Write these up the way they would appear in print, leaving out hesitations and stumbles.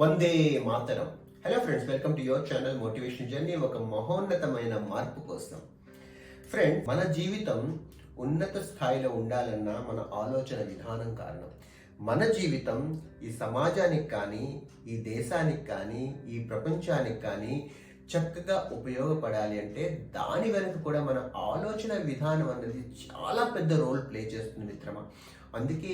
Vande Mataram. Hello friends, welcome to your channel motivation journey, ఒక మహోన్నతమైన మార్పు కోసం. ఫ్రెండ్స్, మన జీవితం ఉన్నత స్థాయిలో ఉండాలన్నా మన ఆలోచన విధానం కారణం. మన జీవితం ఈ సమాజానికి కానీ, ఈ దేశానికి కానీ, ఈ ప్రపంచానికి కానీ చక్కగా ఉపయోగపడాలి అంటే దాని వెనుక కూడా మన ఆలోచన విధానం అనేది చాలా పెద్ద రోల్ ప్లే చేస్తుంది మిత్రమా. అందుకే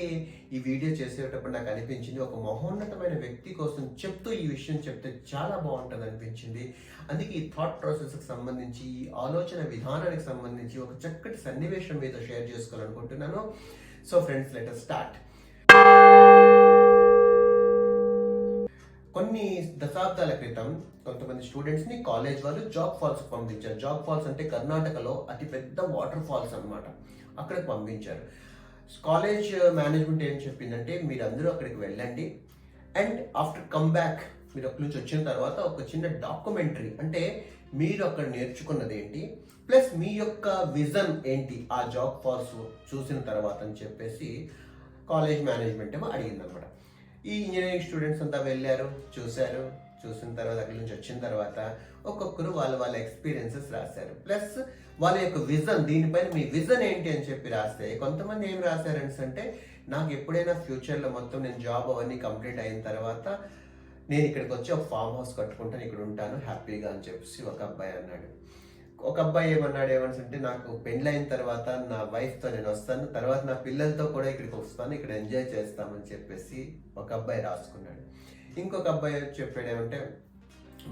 ఈ వీడియో చేసేటప్పుడు నాకు అనిపించింది, ఒక మహోన్నతమైన వ్యక్తి కోసం చెప్తూ ఈ విషయం చెప్తే చాలా బాగుంటుంది అనిపించింది. అందుకే ఈ థాట్ ప్రాసెస్కి సంబంధించి, ఈ ఆలోచన విధానానికి సంబంధించి ఒక చక్కటి సన్నివేశం మీతో షేర్ చేసుకోవాలనుకుంటున్నాను. So friends, let us start. కొన్ని దశాబ్దాల క్రితం కొంతమంది స్టూడెంట్స్ని కాలేజ్ వాళ్ళు జాగ్ ఫాల్స్ పంపించారు. జాగ్ ఫాల్స్ అంటే కర్ణాటకలో అతిపెద్ద వాటర్ ఫాల్స్ అన్నమాట. అక్కడికి పంపించారు. కాలేజ్ మేనేజ్మెంట్ ఏం చెప్పిందంటే, మీరు అందరూ అక్కడికి వెళ్ళండి అండ్ ఆఫ్టర్ కమ్ బ్యాక్, మీరు అక్కడి నుంచి వచ్చిన తర్వాత ఒక చిన్న డాక్యుమెంటరీ, అంటే మీరు అక్కడ నేర్చుకున్నది ఏంటి ప్లస్ మీ యొక్క విజన్ ఏంటి ఆ జాగ్ ఫాల్స్ చూసిన తర్వాత అని చెప్పేసి కాలేజ్ మేనేజ్మెంట్ ఏమో అడిగిందనమాట. ఈ ఇంజనీరింగ్ స్టూడెంట్స్ అంతా వెళ్ళారు, చూసిన తర్వాత అక్కడి నుంచి వచ్చిన తర్వాత ఒక్కొక్కరు వాళ్ళ ఎక్స్పీరియన్సెస్ రాశారు. ప్లస్ వాళ్ళ యొక్క విజన్, దీనిపైన మీ విజన్ ఏంటి అని చెప్పి రాస్తే, కొంతమంది ఏం రాశారని అంటే, నాకు ఎప్పుడైనా ఫ్యూచర్లో మొత్తం నేను జాబ్ అవన్నీ కంప్లీట్ అయిన తర్వాత నేను ఇక్కడికి వచ్చి ఒక ఫామ్ హౌస్ కట్టుకుంటాను, ఇక్కడ ఉంటాను హ్యాపీగా అని చెప్పేసి ఒక అబ్బాయి అన్నాడు. ఒక అబ్బాయి ఏమని అంటే, నాకు పెళ్ళైన తర్వాత నా వైఫ్తో నేను వస్తాను, తర్వాత నా పిల్లలతో కూడా ఇక్కడికి వస్తాను, ఇక్కడ ఎంజాయ్ చేస్తామని చెప్పేసి ఒక అబ్బాయి రాసుకున్నాడు. ఇంకొక అబ్బాయి చెప్పాడు ఏమంటే,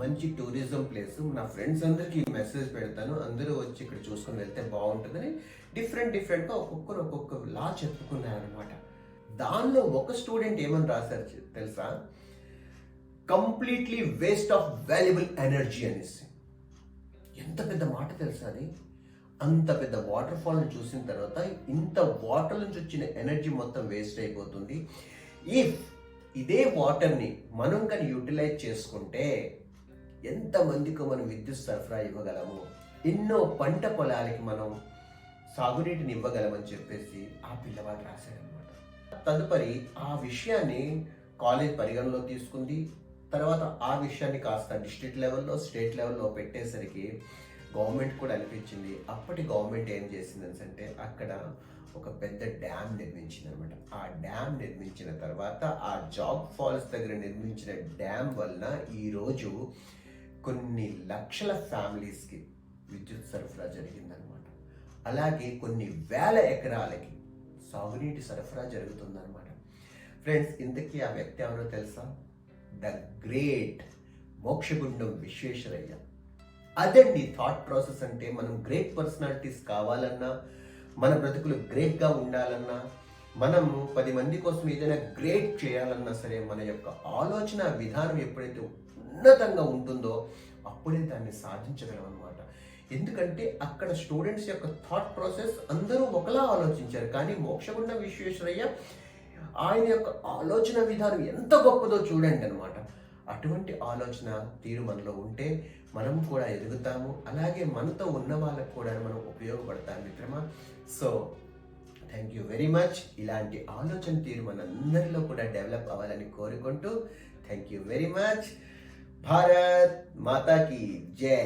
మంచి టూరిజం ప్లేస్, నా ఫ్రెండ్స్ అందరికీ మెసేజ్ పెడతాను, అందరూ వచ్చి ఇక్కడ చూసుకొని వెళ్తే బాగుంటుందని డిఫరెంట్గా ఒక్కొక్క లా చెప్పుకున్నారనమాట. దానిలో ఒక స్టూడెంట్ ఏమని రాశారు తెలుసా? Completely waste of valuable energy అనేసి. ఎంత పెద్ద మాట తెలుసా అది? అంత పెద్ద వాటర్ ఫాల్ని చూసిన తర్వాత ఇంత వాటర్ నుంచి వచ్చిన ఎనర్జీ మొత్తం వేస్ట్ అయిపోతుంది. ఇదే వాటర్ని మనం కానీ యూటిలైజ్ చేసుకుంటే ఎంతమందికి మనం విద్యుత్ సరఫరా ఇవ్వగలము, ఎన్నో పంట పొలాలకి మనం సాగునీటిని ఇవ్వగలమని చెప్పేసి ఆ పిల్లవాడు రాశాడనమాట. తదుపరి ఆ విషయాన్ని కాలేజ్ పరిగణలో తీసుకుంది. తర్వాత ఆ విషయాన్ని కాస్త డిస్ట్రిక్ట్ లెవెల్లో, స్టేట్ లెవెల్లో పెట్టేసరికి గవర్నమెంట్ కూడా అనిపించింది. అప్పటి గవర్నమెంట్ ఏం చేసిందని అంటే, అక్కడ ఒక పెద్ద డ్యామ్ నిర్మించింది అనమాట. ఆ డ్యామ్ నిర్మించిన తర్వాత, ఆ జాగ్ ఫాల్స్ దగ్గర నిర్మించిన డ్యామ్ వలన ఈరోజు కొన్ని లక్షల ఫ్యామిలీస్కి విద్యుత్ సరఫరా జరిగిందనమాట. అలాగే కొన్ని వేల ఎకరాలకి సాగునీటి సరఫరా జరుగుతుందన్నమాట. ఫ్రెండ్స్, ఇంతకీ ఆ వ్యక్తి ఎవరో తెలుసా? The great Mokshagundam Visvesvaraya. అదండి థాట్ ప్రాసెస్ అంటే. మనం గ్రేట్ పర్సనాలిటీస్ కావాలన్నా, మన బ్రతుకులు గ్రేట్గా ఉండాలన్నా, మనం 10 మంది కోసం ఏదైనా గ్రేట్ చేయాలన్నా సరే, మన యొక్క ఆలోచన విధానం ఎప్పుడైతే ఉన్నతంగా ఉంటుందో అప్పుడే దాన్ని సాధించగలం అనమాట. ఎందుకంటే అక్కడ స్టూడెంట్స్ యొక్క థాట్ ప్రాసెస్ అందరూ ఒకలా ఆలోచించారు, కానీ మోక్షగుండం విశ్వేశ్వరయ్య ఆయన యొక్క ఆలోచన విధానం ఎంత గొప్పదో చూడండి అనమాట. అటువంటి ఆలోచన తీరు మనలో ఉంటే మనం కూడా ఎదుగుతాము, అలాగే మనతో ఉన్న వాళ్ళకు కూడా మనం ఉపయోగపడతాం మిత్రమా. So thank you very much. ఇలాంటి ఆలోచన తీరు మనందరిలో కూడా డెవలప్ అవ్వాలని కోరుకుంటూ thank you very much. Bharat Mata కీ జై.